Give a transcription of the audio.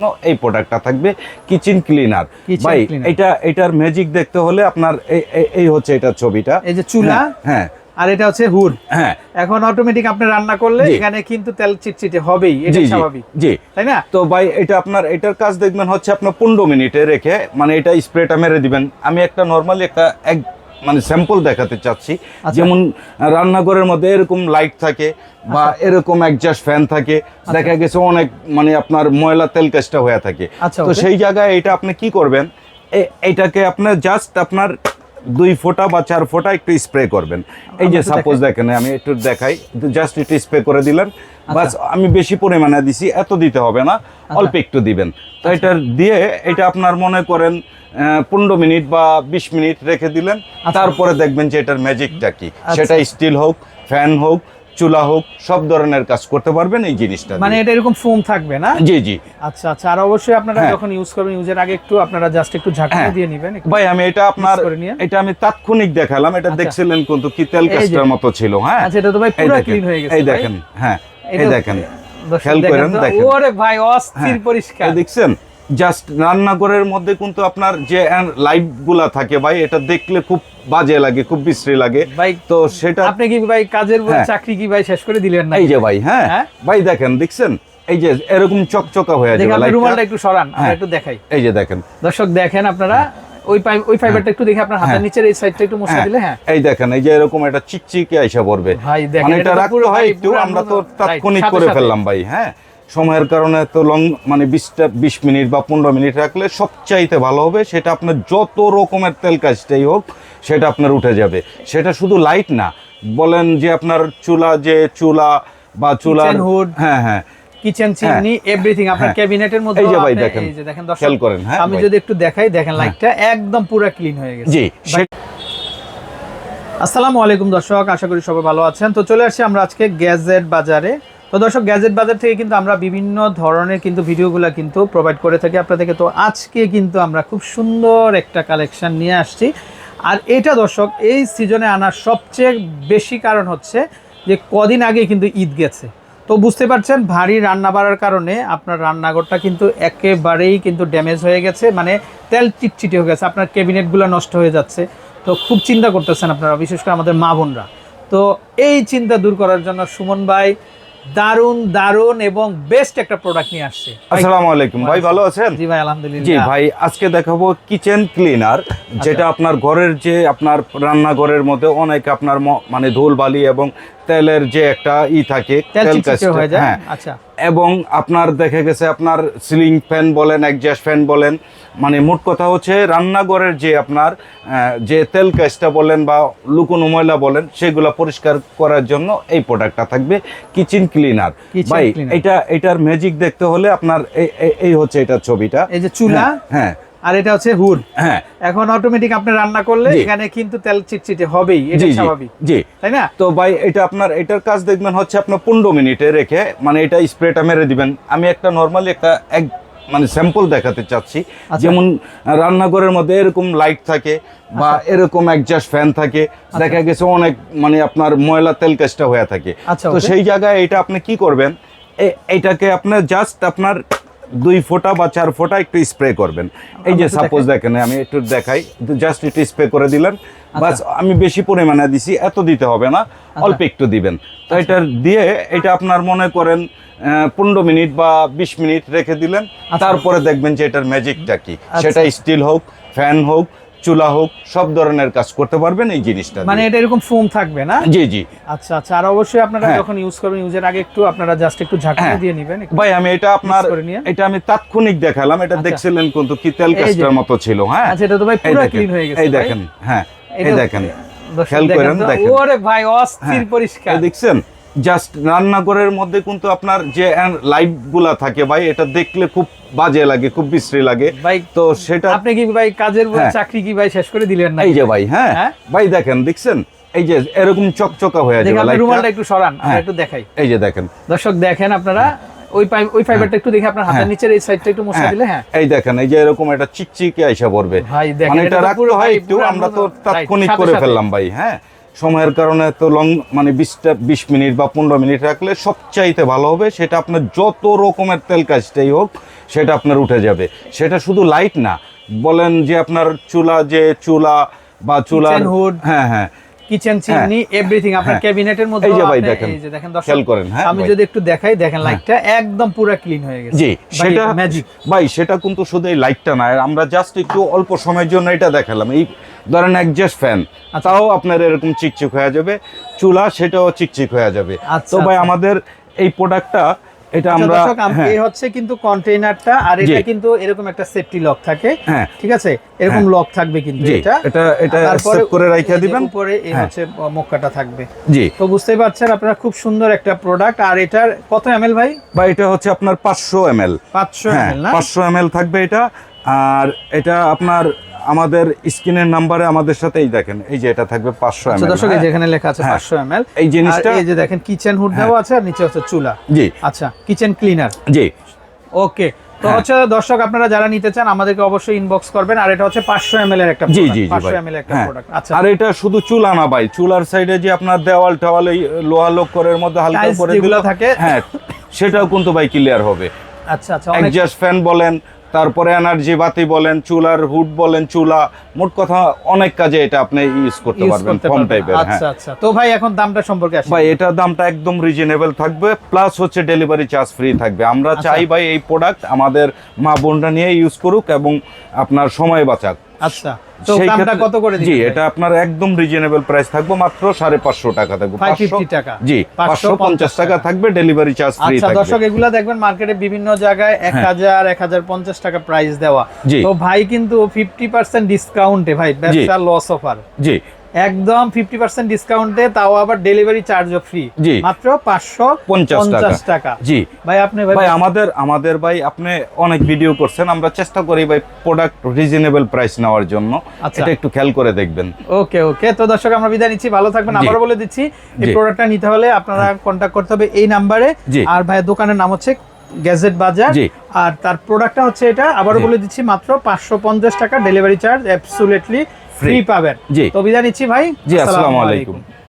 এই প্রোডাক্টটা থাকবে কিচেন ক্লিনার। ভাই এটার ম্যাজিক দেখতে হলে আপনার এই হচ্ছে এটার ছবিটা, এই যে চুলা, হ্যাঁ, আর এটা হচ্ছে হুড। হ্যাঁ, এখন অটোমেটিক আপনি রান্না করলে এখানে কিন্তু তেল চিটচিটে হবেই, এটা স্বাভাবিক, জি, তাই না? তো ভাই এটা আপনার এটার কাজ দেখবেন হচ্ছে আপনার 15 মিনিটে রেখে মানে এটা স্প্রেটা মেরে দিবেন। আমি একটা নরমালি একটা মানে স্যাম্পল দেখাতে চাচ্ছি। যেমন রান্নাঘরের মধ্যে এরকম লাইট থাকে বা এরকম একজাস্ট ফ্যান থাকে, দেখা গেছে অনেক মানে আপনার ময়লা তেল কাজটা হয়ে থাকে। তো সেই জায়গায় এটা আপনি কি করবেন, এইটাকে আপনার জাস্ট আপনার 2 ফোঁটা বা 4 ফোঁটা একটু স্প্রে করবেন। এই যে সাপোজ দেখেন, আমি একটু দেখাই, জাস্ট একটু স্প্রে করে দিলেন, বাস। আমি বেশি পরিমাণে দিছি, এত দিতে হবে না, অল্প একটু দিবেন। তো এটা দিয়ে এটা আপনার মনে করেন 15 মিনিট বা 20 মিনিট রেখে দিলেন, তারপরে দেখবেন যে এটার ম্যাজিকটা কি। সেটা স্টিল হোক, ফ্যান হোক, চুলা হোক, সব ধরনের কাজ করতে পারবেন এই জিনিসটা। মানে এটা এরকম ফোম থাকবে না? জি জি। আচ্ছা আচ্ছা। আর অবশ্যই আপনারা যখন ইউজ করবেন, ইউজের আগে একটু আপনারা জাস্ট একটু ঝাঁকিয়ে দিয়ে নেবেন। ভাই আমি এটা আপনার এটা আমি তাৎক্ষণিক দেখালাম, এটা দেখছিলেন কিন্তু কি তেল কাস্টার মতো ছিল। হ্যাঁ, আচ্ছা, এটা তো ভাই পুরো ক্লিন হয়ে গেছে। এই দেখেন, হ্যাঁ, এই দেখেন, খেয়াল করেন, দেখেন, ওরে ভাই অস্থির পরিষ্কার। দেখছেন? জাস্ট রান্নাঘরের মধ্যে কিন্তু আপনার যে লাইট গুলা থাকে ভাই, এটা দেখলে খুব বাজে লাগে, খুব বিশ্রী লাগে ভাই। তো সেটা আপনি কি ভাই কাজের চাকরি কি ভাই শেষ করে দিলেন না? এই যে ভাই, হ্যাঁ ভাই, দেখেন, দেখছেন এই যে এরকম চকচকা হয়ে যাবে। আপনি রুমালটা একটু সরান, আমরা একটু দেখাই। এই যে দেখেন দর্শক, দেখেন আপনারা ওই ফাইবারটা একটু দেখে আপনার হাতের নিচের এই সাইডটা একটু মুছে দিলে, হ্যাঁ, এই দেখেন, এই যে এরকম একটা চিকচিকে আইসা পড়বে ভাই। দেখেন মানে এটা রাখতে হয় একটু, আমরা তো তাৎক্ষণিক করে ফেললাম ভাই। হ্যাঁ, সময়ের কারণে তো লং মানে 20 মিনিট বা 15 মিনিট রাখলে সবচাইতে ভালো হবে। সেটা আপনার যত রকমের তেল কাজটাই হোক, সেটা আপনার উঠে যাবে। সেটা শুধু লাইট না, বলেন যে আপনার চুলা বা চুলার হুড, হ্যাঁ হ্যাঁ, কিচেন চিমনি, এভরিথিং আপনার ক্যাবিনেটের মধ্যে। এই যে ভাই দেখেন, এই যে দেখেন দর্শক, খেয়াল করেন। হ্যাঁ, আমি যদি একটু দেখাই, দেখেন লাইটটা একদম পুরো ক্লিন হয়ে গেছে। জি। আসসালামু আলাইকুম দর্শক, আশা করি সবাই ভালো আছেন। তো চলে আসছি আমরা আজকে গ্যাজেট বাজারে। তো দর্শক, গ্যাজেট বাজার থেকে কিন্তু আমরা বিভিন্ন ধরনের কিন্তু ভিডিওগুলো কিন্তু প্রোভাইড করে থাকি আপনাদেরকে। তো আজকে কিন্তু আমরা খুব সুন্দর একটা কালেকশন নিয়ে আসছি। আর এটা দর্শক, এই সিজনে আনার সবচেয়ে বেশি কারণ হচ্ছে যে কদিন আগে কিন্তু ঈদ গেছে। তো বুঝতে পারছেন, ভারী রান্না বাড়ার কারণে আপনার রান্নাঘরটা কিন্তু একেবারেই কিন্তু ড্যামেজ হয়ে গেছে, মানে তেল চিটচিটে হয়ে গেছে, আপনার ক্যাবিনেটগুলো নষ্ট হয়ে যাচ্ছে। তো খুব চিন্তা করতেছেন আপনারা, বিশেষ করে আমাদের মা বোনরা। তো এই চিন্তা দূর করার জন্য সুমন ভাই দারুন এবং বেস্ট একটা প্রোডাক্ট নিয়ে আসছে। আসসালামু আলাইকুম ভাই, ভালো আছেন? জি ভাই, আলহামদুলিল্লাহ। জি ভাই, আজকে দেখাবো কিচেন ক্লিনার, যেটা আপনার ঘরের যে আপনার রান্নাঘরের মধ্যে অনেক আপনার মানে ধুল বালি এবং তেলের যে একটা থাকে, তেল কাজটা, হ্যাঁ, আচ্ছা, এবং আপনার দেখা গেছে আপনার সিলিং ফ্যান বলেন, একজাস্ট ফ্যান বলেন, মানে মোট কথা হচ্ছে রান্নাঘরের যে আপনার যে তেল কাজটা বলেন বা লুকোনো ময়লা বলেন, সেগুলো পরিষ্কার করার জন্য এই প্রোডাক্টটা থাকবে কিচেন ক্লিনার। ভাই এটার ম্যাজিক দেখতে হলে আপনার এই হচ্ছে এটার ছবিটা, এই যে চুলা, হ্যাঁ, আর এটা হচ্ছে হুড। হ্যাঁ, এখন অটোমেটিক আপনি রান্না করলে এখানে কিন্তু তেল চিটচিটে হবেই, এটা স্বাভাবিক, জি, তাই না? তো ভাই এটা আপনার এটার কাজ দেখবেন হচ্ছে আপনার 15 মিনিটে রেখে মানে এটা স্প্রেটা মেরে দিবেন। আমি একটা নরমালি একটা মানে স্যাম্পল দেখাতে চাচ্ছি। যেমন রান্নাঘরের মধ্যে এরকম লাইট থাকে বা এরকম একজাস্ট ফ্যান থাকে, দেখা গেছে অনেক মানে আপনার ময়লা তেল কাজটা হয়ে থাকে। তো সেই জায়গায় এটা আপনি কি করবেন, এইটাকে আপনার জাস্ট আপনার 2 ফোঁটা বা 4 ফোঁটা একটু স্প্রে করবেন। এই যে সাপোজ দেখেন, আমি একটু দেখাই, জাস্ট একটু স্প্রে করে দিলেন, বাস। আমি বেশি পরিমাণে দিছি, এত দিতে হবে না, অল্প একটু দিবেন। তো এটা দিয়ে এটা আপনার মনে করেন 15 মিনিট বা 20 মিনিট রেখে দিলেন, তারপরে দেখবেন যে এটার ম্যাজিকটা কি। সেটা স্টিল হোক, ফ্যান হোক, চুলা হোক, সব ধরনের কাজ করতে পারবেন এই জিনিসটা। মানে এটা এরকম ফোম থাকবে না? জি জি। আচ্ছা আচ্ছা। আর অবশ্যই আপনারা যখন ইউজ করবেন, ইউজের আগে একটু আপনারা জাস্ট একটু ঝাঁকিয়ে দিয়ে নেবেন। ভাই আমি এটা আপনার এটা আমি তাৎক্ষণিক দেখালাম, এটা দেখছিলেন কিন্তু কি তেল কাস্টার মতো ছিল। হ্যাঁ, আচ্ছা, এটা তো ভাই পুরো ক্লিন হয়ে গেছে। এই দেখেন, হ্যাঁ, এই দেখেন, খেয়াল করেন, দেখেন, ওরে ভাই অস্থির পরিষ্কার। দেখছেন? জাস্ট রান্নাঘরের মধ্যে কিন্তু আপনার যে লাইট গুলা থাকে ভাই, এটা দেখলে খুব বাজে লাগে, খুব বিশ্রী লাগে ভাই। তো সেটা আপনি কি ভাই কাজের চাকরি কি ভাই শেষ করে দিলেন না? এই যে ভাই, হ্যাঁ ভাই, দেখেন, দেখছেন এই যে এরকম চকচকা হয়ে যাবে। আপনি রুমালটা একটু সরান, আমরা একটু দেখাই। এই যে দেখেন দর্শক, দেখেন আপনারা ওই ফাইবারটা একটু দেখে আপনার হাতের নিচের এই সাইডটা একটু মুছে দিলে, হ্যাঁ, এই দেখেন, এই যে এরকম একটা চিকচিকে আইসা পড়বে ভাই। দেখেন, মানে এটা রাখতে হয় একটু, আমরা তো তাৎক্ষণিক করে ফেললাম ভাই। হ্যাঁ, সময়ের কারণে তো লং মানে 20 মিনিট বা 15 মিনিট রাখলে সবচাইতে ভালো হবে। সেটা আপনার যত রকমের তেল কাজটাই হোক, সেটা আপনার উঠে যাবে। সেটা শুধু লাইট না, বলেন যে আপনার চুলা বা চুলার Kitchen hood, হ্যাঁ হ্যাঁ কিচেন চিমনি এভরিথিং আপনার হ্যাঁ। ক্যাবিনেটের মধ্যে এই যে ভাই দেখেন, এই যে দেখেন দর্শক, খেয়াল করেন, হ্যাঁ আমি ভাই। যদি একটু দেখাই, দেখেন লাইটটা একদম পুরো ক্লিন হয়ে গেছে। জি, সেটা ম্যাজিক। ভাই সেটা কিন্তু শুধু এই লাইটটা না, আমরা জাস্ট একটু অল্প সময়ের জন্য এটা দেখালাম। এই ধরেন একজাস্ট ফ্যান, তাও আপনার এরকম চিকচিক হয়ে যাবে, চুলা সেটাও চিকচিক হয়ে যাবে। আচ্ছা, তো ভাই আচ্ছা। আমাদের এই প্রোডাক্টটা এটা আচ্ছা আমরা দর্শক, হ্যাঁ, এই হচ্ছে কিন্তু কন্টেইনারটা, আর জি। এটা কিন্তু এরকম একটা সেফটি লক থাকে, হ্যাঁ। ঠিক আছে, এরকম লক থাকবে কিন্তু জি, এটা এটা তারপরে সেভ করে রাইখা এই যে দিবেন। উপরে এই হ্যাঁ। হচ্ছে মুক্কাটা থাকবে। জি, তো বুঝতেই পারছেন আপনারা, খুব সুন্দর একটা প্রোডাক্ট। আর এটার কত এমএল ভাই? বা এটা হচ্ছে আপনার 500 ml। 500 হ্যাঁ, এমএল না? 500 ml থাকবে এটা। আর এটা আপনার আমাদের স্ক্রিনের নাম্বারে আমাদের সাথেই দেখেন, এই যে এটা থাকবে 500 আচ্ছা ml। দর্শক, এই যে এখানে লেখা আছে হ্যাঁ। 500 এমএল। এই জিনিসটা এই যে দেখেন কিচেন হুড দেওয়া আছে, আর নিচে হচ্ছে চুলা। জি আচ্ছা, কিচেন ক্লিনার। জি ওকে, তো হ্যাঁ। হচ্ছে দর্শক, আপনারা যারা নিতে চান আমাদেরকে অবশ্যই ইনবক্স করবেন। আর এটা হচ্ছে 500 এমএল এর একটা জি প্রোডাক্ট, জি জি 500 ভাই। এমএল একটা হ্যাঁ। প্রোডাক্ট। আচ্ছা, আর এটা শুধু চুলা না ভাই, চুলার সাইডে যে আপনার দেওয়াল টাওয়াল এই লোহা লোকরের মধ্যে হালকা Tiles করে যেগুলো দিলে থাকে। হ্যাঁ, সেটাও কিন্তু ভাই ক্লিয়ার হবে। আচ্ছা আচ্ছা, অনেক একজাস্ট ফ্যান বলেন, তারপরে এনার্জি বাতি বলেন, চুলার হুড বলেন, চুলা, মোট কথা অনেক কাজে এটা আপনি ইউজ করতে ইউজ পারবেন, করতে ফর্ম পারবেন। টাইপের। হ্যাঁ আচ্ছা আচ্ছা, তো ভাই এখন দামটা সম্পর্কে আসি। ভাই, এটার দামটা একদম রিজনেবল থাকবে, প্লাস হচ্ছে ডেলিভারি চার্জ ফ্রি থাকবে। আমরা আচ্ছা। চাই ভাই এই প্রোডাক্ট আমাদের মা বোনরা নিয়ে ইউজ করুক এবং আপনার সময় বাঁচাক। আচ্ছা, তো সেই দামটা ক্ষেত্রে- কত করে জি, দিবেন ভাই? এটা আপনার একদম রিজনেবল প্রাইস থাকবে, মাত্র 550 টাকা থাকবে। 550 টাকা। জি, 550 টাকা থাকবে, ডেলিভারি চার্জ ফ্রি আচ্ছা দর্শক, থাকবে। এগুলা দেখবেন মার্কেটে বিভিন্ন জায়গায় 1000 1050 টাকা প্রাইস দেওয়া। জি। তো ভাই কিন্তু 50% ডিসকাউন্টে ভাই, ব্যবসা লস অফার, জি একদম 50% ডিসকাউন্টে, তাও আবার ডেলিভারি চার্জও ফ্রি, জি। মাত্র 550 টাকা। জি ভাই আপনি ভাই, আমাদের ভাই আপনি অনেক ভিডিও করছেন, আমরা চেষ্টা করি ভাই প্রোডাক্ট রিজনেবল প্রাইস নেওয়ার জন্য। আচ্ছা। এটা একটু খেয়াল করে দেখবেন। ওকে ওকে, তো দর্শক আমরা বিদায় নিচ্ছি, ভালো থাকবেন। জি। আবারও বলে দিচ্ছি, এই জি। প্রোডাক্টটা নিতে হলে আপনারা কন্ট্যাক্ট করতে হবে এই নাম্বারে। জি। আর ভাই দোকানের নাম হচ্ছে গ্যাজেট বাজার। জি। আর তার প্রোডাক্টটা হচ্ছে এটা, আবারও জি। বলে দিচ্ছি, মাত্র 550 টাকা, ডেলিভারি চার্জ অ্যাবসলিউটলি ফ্রি পাবেন। জি। তো বিদায় নিচ্ছি ভাই, জি, আসসালামু আলাইকুম।